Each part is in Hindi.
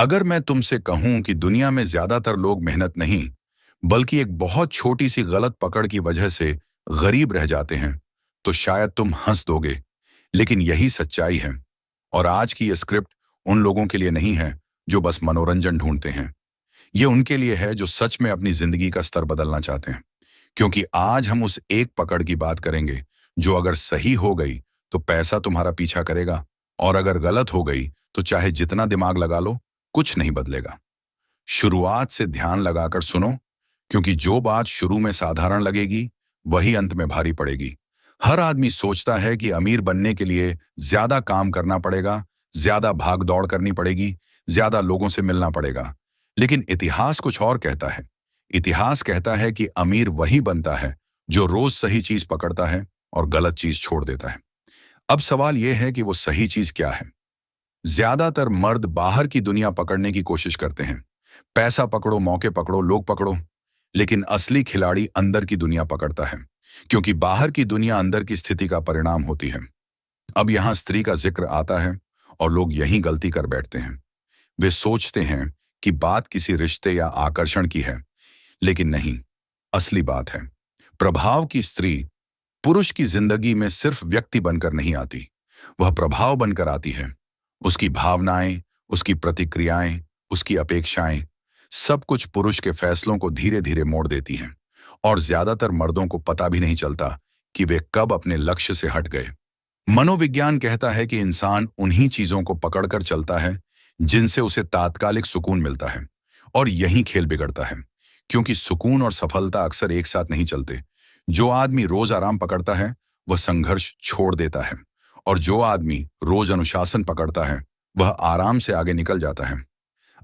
अगर मैं तुमसे कहूं कि दुनिया में ज्यादातर लोग मेहनत नहीं बल्कि एक बहुत छोटी सी गलत पकड़ की वजह से गरीब रह जाते हैं, तो शायद तुम हंस दोगे। लेकिन यही सच्चाई है। और आज की ये स्क्रिप्ट उन लोगों के लिए नहीं है जो बस मनोरंजन ढूंढते हैं। ये उनके लिए है जो सच में अपनी जिंदगी का स्तर बदलना चाहते हैं। क्योंकि आज हम उस एक पकड़ की बात करेंगे जो अगर सही हो गई तो पैसा तुम्हारा पीछा करेगा, और अगर गलत हो गई तो चाहे जितना दिमाग लगा लो, कुछ नहीं बदलेगा। शुरुआत से ध्यान लगाकर सुनो, क्योंकि जो बात शुरू में साधारण लगेगी वही अंत में भारी पड़ेगी। हर आदमी सोचता है कि अमीर बनने के लिए ज्यादा काम करना पड़ेगा, ज्यादा भाग दौड़ करनी पड़ेगी, ज्यादा लोगों से मिलना पड़ेगा। लेकिन इतिहास कुछ और कहता है। इतिहास कहता है कि अमीर वही बनता है जो रोज सही चीज पकड़ता है और गलत चीज छोड़ देता है। अब सवाल यह है कि वो सही चीज क्या है। ज्यादातर मर्द बाहर की दुनिया पकड़ने की कोशिश करते हैं। पैसा पकड़ो, मौके पकड़ो, लोग पकड़ो। लेकिन असली खिलाड़ी अंदर की दुनिया पकड़ता है, क्योंकि बाहर की दुनिया अंदर की स्थिति का परिणाम होती है। अब यहां स्त्री का जिक्र आता है और लोग यही गलती कर बैठते हैं। वे सोचते हैं कि बात किसी रिश्ते या आकर्षण की है, लेकिन नहीं। असली बात है प्रभाव की। स्त्री पुरुष की जिंदगी में सिर्फ व्यक्ति बनकर नहीं आती, वह प्रभाव बनकर आती है। उसकी भावनाएं, उसकी प्रतिक्रियाएं, उसकी अपेक्षाएं, सब कुछ पुरुष के फैसलों को धीरे धीरे मोड़ देती हैं। और ज्यादातर मर्दों को पता भी नहीं चलता कि वे कब अपने लक्ष्य से हट गए। मनोविज्ञान कहता है कि इंसान उन्हीं चीजों को पकड़कर चलता है जिनसे उसे तात्कालिक सुकून मिलता है। और यही खेल बिगड़ता है, क्योंकि सुकून और सफलता अक्सर एक साथ नहीं चलते। जो आदमी रोज आराम पकड़ता है वह संघर्ष छोड़ देता है, और जो आदमी रोज अनुशासन पकड़ता है वह आराम से आगे निकल जाता है।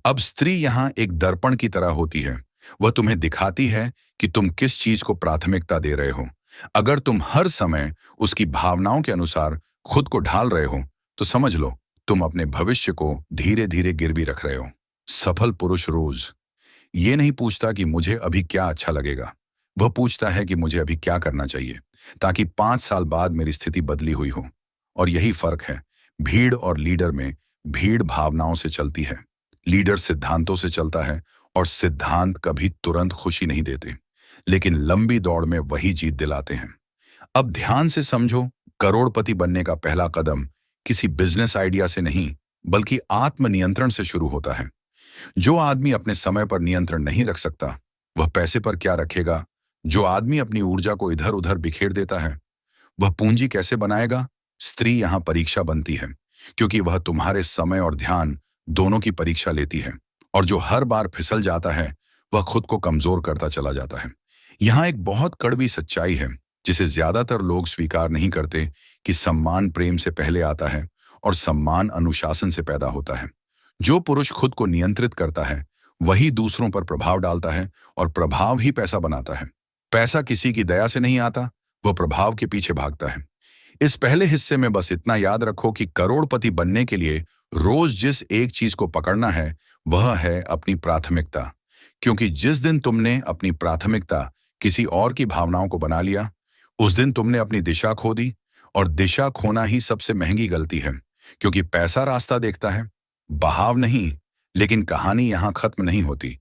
अब स्त्री यहां एक दर्पण की तरह होती है। वह तुम्हें दिखाती है कि तुम किस चीज को प्राथमिकता दे रहे हो। अगर तुम हर समय उसकी भावनाओं के अनुसार खुद को ढाल रहे हो, तो समझ लो तुम अपने भविष्य को धीरे धीरे गिरवी रख रहे हो। सफल पुरुष रोज ये नहीं पूछता कि मुझे अभी क्या अच्छा लगेगा, वह पूछता है कि मुझे अभी क्या करना चाहिए ताकि 5 साल बाद मेरी स्थिति बदली हुई हो। और यही फर्क है भीड़ और लीडर में। भीड़ भावनाओं से चलती है, लीडर सिद्धांतों से चलता है, और सिद्धांत कभी तुरंत खुशी नहीं देते, लेकिन लंबी दौड़ में वही जीत दिलाते हैं। अब ध्यान से समझो, करोड़पति बनने का पहला कदम किसी बिजनेस आइडिया से नहीं बल्कि आत्मनियंत्रण से शुरू होता है। जो आदमी अपने समय पर नियंत्रण नहीं रख सकता, वह पैसे पर क्या रखेगा। जो आदमी अपनी ऊर्जा को इधर उधर बिखेर देता है, वह पूंजी कैसे बनाएगा। स्त्री यहां परीक्षा बनती है, क्योंकि वह तुम्हारे समय और ध्यान दोनों की परीक्षा लेती है। और जो हर बार फिसल जाता है वह खुद को कमजोर करता चला जाता है। यहां एक बहुत कड़वी सच्चाई है जिसे ज्यादातर लोग स्वीकार नहीं करते, कि सम्मान प्रेम से पहले आता है और सम्मान अनुशासन से पैदा होता है। जो पुरुष खुद को नियंत्रित करता है वही दूसरों पर प्रभाव डालता है, और प्रभाव ही पैसा बनाता है। पैसा किसी की दया से नहीं आता, वह प्रभाव के पीछे भागता है। इस पहले हिस्से में बस इतना याद रखो कि करोड़पति बनने के लिए रोज जिस एक चीज को पकड़ना है वह है अपनी प्राथमिकता। क्योंकि जिस दिन तुमने अपनी प्राथमिकता किसी और की भावनाओं को बना लिया, उस दिन तुमने अपनी दिशा खो दी। और दिशा खोना ही सबसे महंगी गलती है, क्योंकि पैसा रास्ता देखता है, बहाव नहीं। लेकिन कहानी यहां खत्म नहीं होती,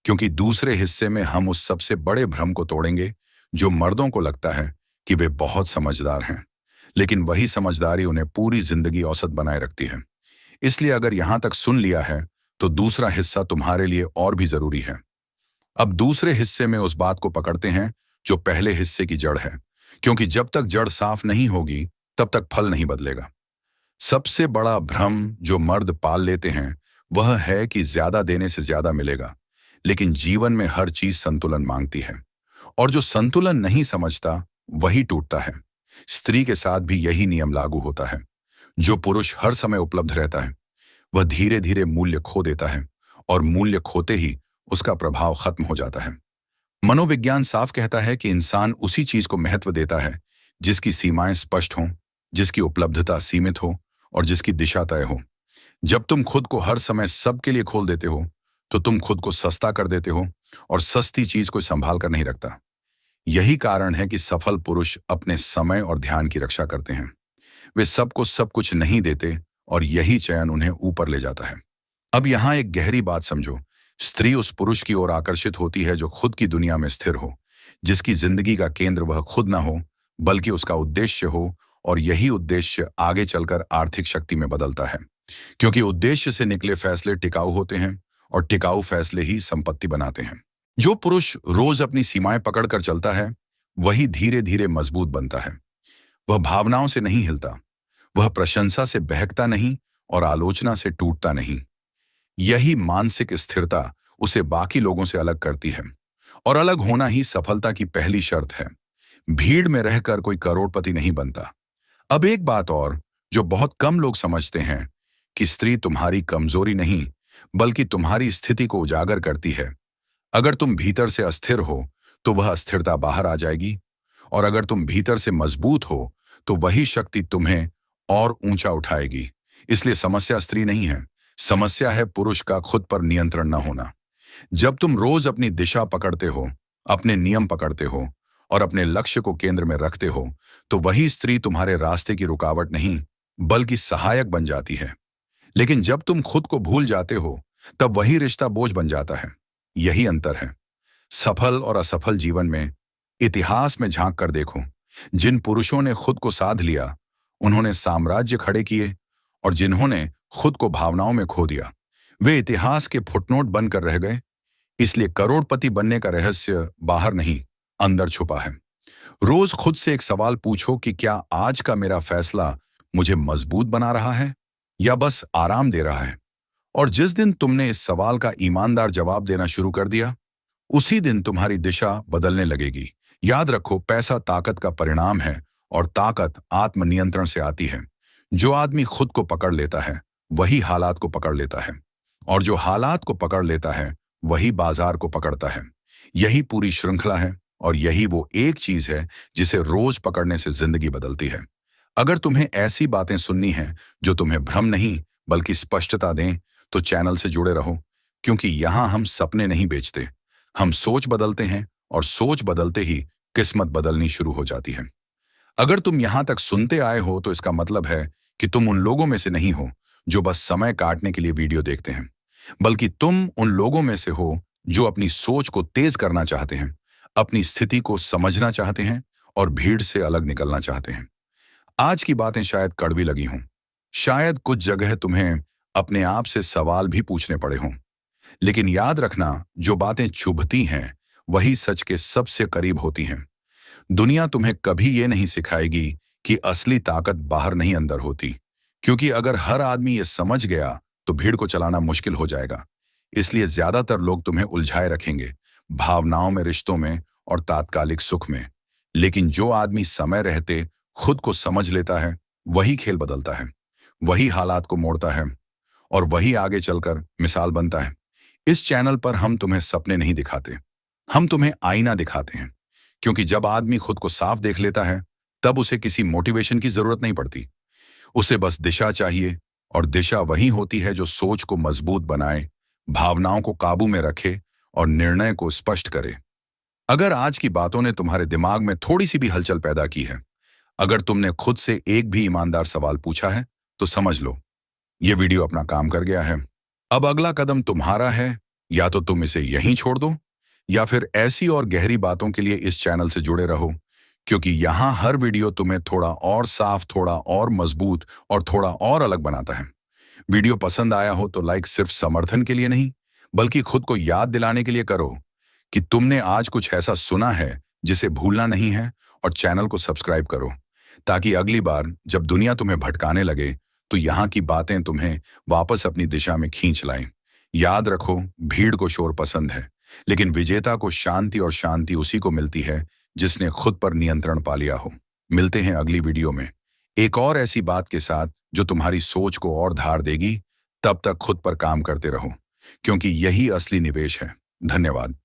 क्योंकि दूसरे हिस्से में हम उस सबसे बड़े भ्रम को तोड़ेंगे जो मर्दों को लगता है कि वे बहुत समझदार हैं, लेकिन वही समझदारी उन्हें पूरी जिंदगी औसत बनाए रखती है। इसलिए अगर यहां तक सुन लिया है तो दूसरा हिस्सा तुम्हारे लिए और भी जरूरी है। अब दूसरे हिस्से में उस बात को पकड़ते हैं जो पहले हिस्से की जड़ है, क्योंकि जब तक जड़ साफ नहीं होगी तब तक फल नहीं बदलेगा। सबसे बड़ा भ्रम जो मर्द पाल लेते हैं वह है कि ज्यादा देने से ज्यादा मिलेगा, लेकिन जीवन में हर चीज संतुलन मांगती है, और जो संतुलन नहीं समझता वही टूटता है। स्त्री के साथ भी यही नियम लागू होता है। जो पुरुष हर समय उपलब्ध रहता है वह धीरे धीरे मूल्य खो देता है, और मूल्य खोते ही उसका प्रभाव खत्म हो जाता है। मनोविज्ञान साफ कहता है कि इंसान उसी चीज को महत्व देता है जिसकी सीमाएं स्पष्ट हों, जिसकी उपलब्धता सीमित हो, और जिसकी दिशा तय हो। जब तुम खुद को हर समय सबके लिए खोल देते हो तो तुम खुद को सस्ता कर देते हो, और सस्ती चीज को संभाल कर नहीं रखता। यही कारण है कि सफल पुरुष अपने समय और ध्यान की रक्षा करते हैं। वे सबको सब कुछ नहीं देते, और यही चयन उन्हें ऊपर ले जाता है। अब यहां एक गहरी बात समझो। स्त्री उस पुरुष की ओर आकर्षित होती है जो खुद की दुनिया में स्थिर हो, जिसकी जिंदगी का केंद्र वह खुद ना हो बल्कि उसका उद्देश्य हो, और यही उद्देश्य आगे चलकर आर्थिक शक्ति में बदलता है। क्योंकि उद्देश्य से निकले फैसले टिकाऊ होते हैं, और टिकाऊ फैसले ही संपत्ति बनाते हैं। जो पुरुष रोज अपनी सीमाएं पकड़कर चलता है, वही धीरे धीरे मजबूत बनता है। वह भावनाओं से नहीं हिलता, वह प्रशंसा से बहकता नहीं, और आलोचना से टूटता नहीं। यही मानसिक स्थिरता उसे बाकी लोगों से अलग करती है, और अलग होना ही सफलता की पहली शर्त है। भीड़ में रहकर कोई करोड़पति नहीं बनता। अब एक बात और, जो बहुत कम लोग समझते हैं, कि स्त्री तुम्हारी कमजोरी नहीं बल्कि तुम्हारी स्थिति को उजागर करती है। अगर तुम भीतर से अस्थिर हो तो वह अस्थिरता बाहर आ जाएगी, और अगर तुम भीतर से मजबूत हो तो वही शक्ति तुम्हें और ऊंचा उठाएगी। इसलिए समस्या स्त्री नहीं है, समस्या है पुरुष का खुद पर नियंत्रण न होना। जब तुम रोज अपनी दिशा पकड़ते हो, अपने नियम पकड़ते हो, और अपने लक्ष्य को केंद्र में रखते हो, तो वही स्त्री तुम्हारे रास्ते की रुकावट नहीं बल्कि सहायक बन जाती है। लेकिन जब तुम खुद को भूल जाते हो, तब वही रिश्ता बोझ बन जाता है। यही अंतर है। सफल और असफल जीवन में इतिहास में झांक कर देखो। जिन पुरुषों ने खुद को साध लिया, उन्होंने साम्राज्य खड़े किए, और जिन्होंने खुद को भावनाओं में खो दिया, वे इतिहास के फुटनोट बनकर रह गए। इसलिए करोड़पति बनने का रहस्य बाहर नहीं, अंदर छुपा है। रोज खुद से एक सवाल पूछो कि क्या आज का मेरा फैसला मुझे मजबूत बना रहा है या बस आराम दे रहा है। और जिस दिन तुमने इस सवाल का ईमानदार जवाब देना शुरू कर दिया, उसी दिन तुम्हारी दिशा बदलने लगेगी। याद रखो, पैसा ताकत का परिणाम है, और ताकत आत्मनियंत्रण से आती है। जो आदमी खुद को पकड़ लेता है, वही हालात को पकड़ लेता है, और जो हालात को पकड़ लेता है, वही बाजार को पकड़ता है। यही पूरी श्रृंखला है, और यही वो एक चीज है जिसे रोज पकड़ने से जिंदगी बदलती है। अगर तुम्हें ऐसी बातें सुननी हैं जो तुम्हें भ्रम नहीं बल्कि स्पष्टता दें, तो चैनल से जुड़े रहो, क्योंकि यहां हम सपने नहीं बेचते, हम सोच बदलते हैं, और सोच बदलते ही किस्मत बदलनी शुरू हो जाती है। अगर तुम यहां तक सुनते आए हो तो इसका मतलब है कि तुम उन लोगों में से नहीं हो जो बस समय काटने के लिए वीडियो देखते हैं, बल्कि तुम उन लोगों में से हो जो अपनी सोच को तेज करना चाहते हैं, अपनी स्थिति को समझना चाहते हैं, और भीड़ से अलग निकलना चाहते हैं। आज की बातें शायद कड़वी लगी हों, शायद कुछ जगह तुम्हें अपने आप से सवाल भी पूछने पड़े हों, लेकिन याद रखना, जो बातें चुभती हैं वही सच के सबसे करीब होती हैं। दुनिया तुम्हें कभी ये नहीं सिखाएगी कि असली ताकत बाहर नहीं अंदर होती, क्योंकि अगर हर आदमी ये समझ गया तो भीड़ को चलाना मुश्किल हो जाएगा। इसलिए ज्यादातर लोग तुम्हें उलझाए रखेंगे, भावनाओं में, रिश्तों में, और तात्कालिक सुख में। लेकिन जो आदमी समय रहते खुद को समझ लेता है, वही खेल बदलता है, वही हालात को मोड़ता है, और वही आगे चलकर मिसाल बनता है। इस चैनल पर हम तुम्हें सपने नहीं दिखाते, हम तुम्हें आईना दिखाते हैं। क्योंकि जब आदमी खुद को साफ देख लेता है, तब उसे किसी मोटिवेशन की जरूरत नहीं पड़ती। उसे बस दिशा चाहिए, और दिशा वही होती है जो सोच को मजबूत बनाए, भावनाओं को काबू में रखे, और निर्णय को स्पष्ट करे। अगर आज की बातों ने तुम्हारे दिमाग में थोड़ी सी भी हलचल पैदा की है, अगर तुमने खुद से एक भी ईमानदार सवाल पूछा है, तो समझ लो, ये वीडियो अपना काम कर गया है। अब अगला कदम तुम्हारा है। या तो तुम इसे यहीं छोड़ दो, या फिर ऐसी और गहरी बातों के लिए इस चैनल से जुड़े रहो, क्योंकि यहां हर वीडियो तुम्हें थोड़ा और साफ, थोड़ा और मजबूत, और थोड़ा और अलग बनाता है। वीडियो पसंद आया हो तो लाइक सिर्फ समर्थन के लिए नहीं, बल्कि खुद को याद दिलाने के लिए करो कि तुमने आज कुछ ऐसा सुना है जिसे भूलना नहीं है, और चैनल को सब्सक्राइब करो, ताकि अगली बार जब दुनिया तुम्हें भटकाने लगे, तो यहाँ की बातें तुम्हें वापस अपनी दिशा में खींच लाएं। याद रखो, भीड़ को शोर पसंद है, लेकिन विजेता को शांति, और शांति उसी को मिलती है जिसने खुद पर नियंत्रण पा लिया हो। मिलते हैं अगली वीडियो में एक और ऐसी बात के साथ जो तुम्हारी सोच को और धार देगी। तब तक खुद पर काम करते रहो, क्योंकि यही असली निवेश है। धन्यवाद।